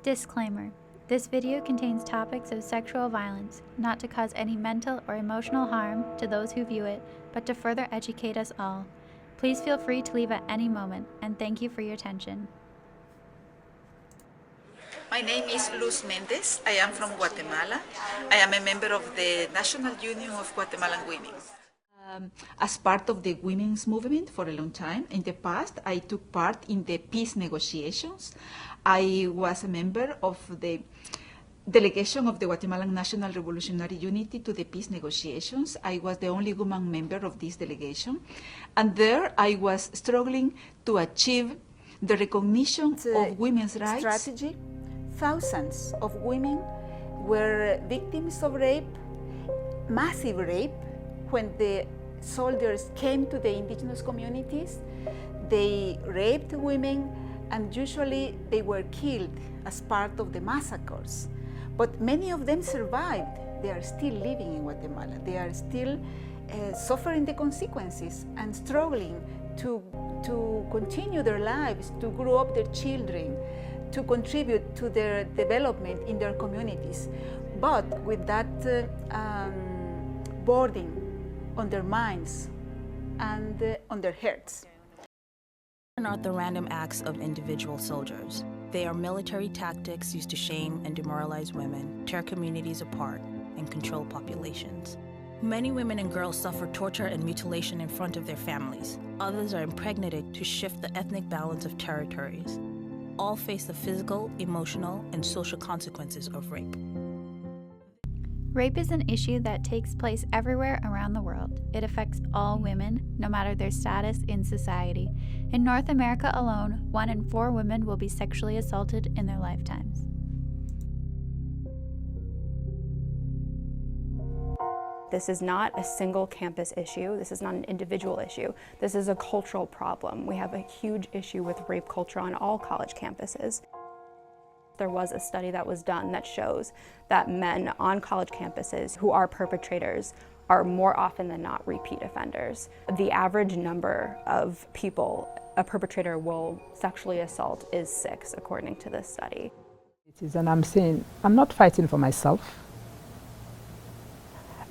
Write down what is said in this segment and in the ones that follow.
Disclaimer: this video contains topics of sexual violence, not to cause any mental or emotional harm to those who view it, but to further educate us all. Please feel free to leave at any moment, and thank you for your attention. My name is Luz Mendez. I am from Guatemala. I am a member of the National Union of Guatemalan Women. As part of the women's movement for a long time, in the past, I took part in the peace negotiations. I was a member of the delegation of the Guatemalan National Revolutionary Unity to the peace negotiations. I was the only woman member of this delegation. And there I was struggling to achieve the recognition of women's rights. Strategy. Thousands of women were victims of rape, massive rape. When the soldiers came to the indigenous communities, they raped women, and usually they were killed as part of the massacres. But many of them survived. They are still living in Guatemala. They are still suffering the consequences and struggling to continue their lives, to grow up their children, to contribute to their development in their communities. But with that burden on their minds and on their hearts. Are not the random acts of individual soldiers. They are military tactics used to shame and demoralize women, tear communities apart, and control populations. Many women and girls suffer torture and mutilation in front of their families. Others are impregnated to shift the ethnic balance of territories. All face the physical, emotional, and social consequences of rape. Rape is an issue that takes place everywhere around the world. It affects all women, no matter their status in society. In North America alone, 1 in 4 women will be sexually assaulted in their lifetimes. This is not a single campus issue. This is not an individual issue. This is a cultural problem. We have a huge issue with rape culture on all college campuses. There was a study that was done that shows that men on college campuses who are perpetrators are more often than not repeat offenders. The average number of people a perpetrator will sexually assault is 6, according to this study. It is, and I'm saying, I'm not fighting for myself.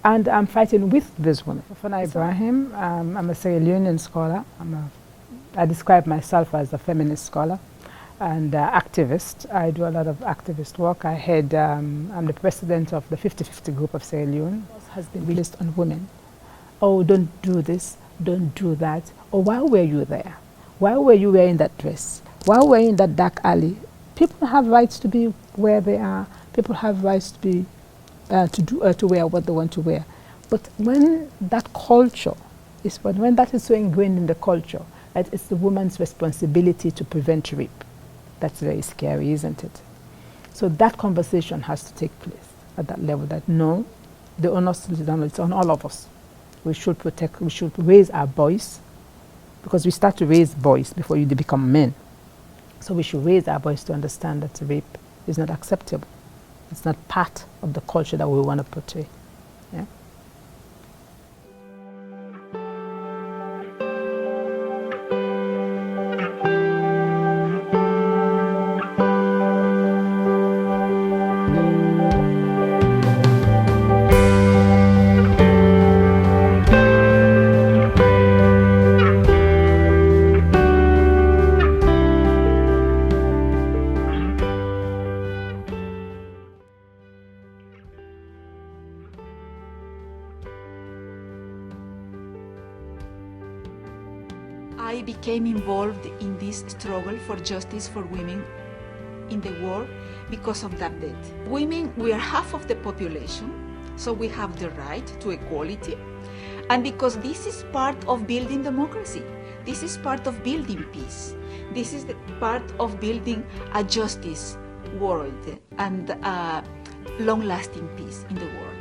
And I'm fighting with this woman. Fana Ibrahim, I'm a Sierra Leonean scholar. I describe myself as a feminist scholar and activist. I do a lot of activist work. I'm the president of the 50-50 group of Sierra Leone. It has been released on women. Oh, don't do this, don't do that. Oh, why were you there? Why were you wearing that dress? Why were you in that dark alley? People have rights to be where they are. People have rights to be to wear what they want to wear. But when that culture when that is so ingrained in the culture, that it's the woman's responsibility to prevent rape. That's very scary, isn't it? So that conversation has to take place at that level, that no, the onus is on all of us. We should raise our voice, because we start to raise boys before they become men. So we should raise our voice to understand that rape is not acceptable. It's not part of the culture that we want to portray. Yeah? I became involved in this struggle for justice for women in the world because of that debt. Women, we are half of the population, so we have the right to equality. And because this is part of building democracy, this is part of building peace, this is the part of building a justice world and a long-lasting peace in the world.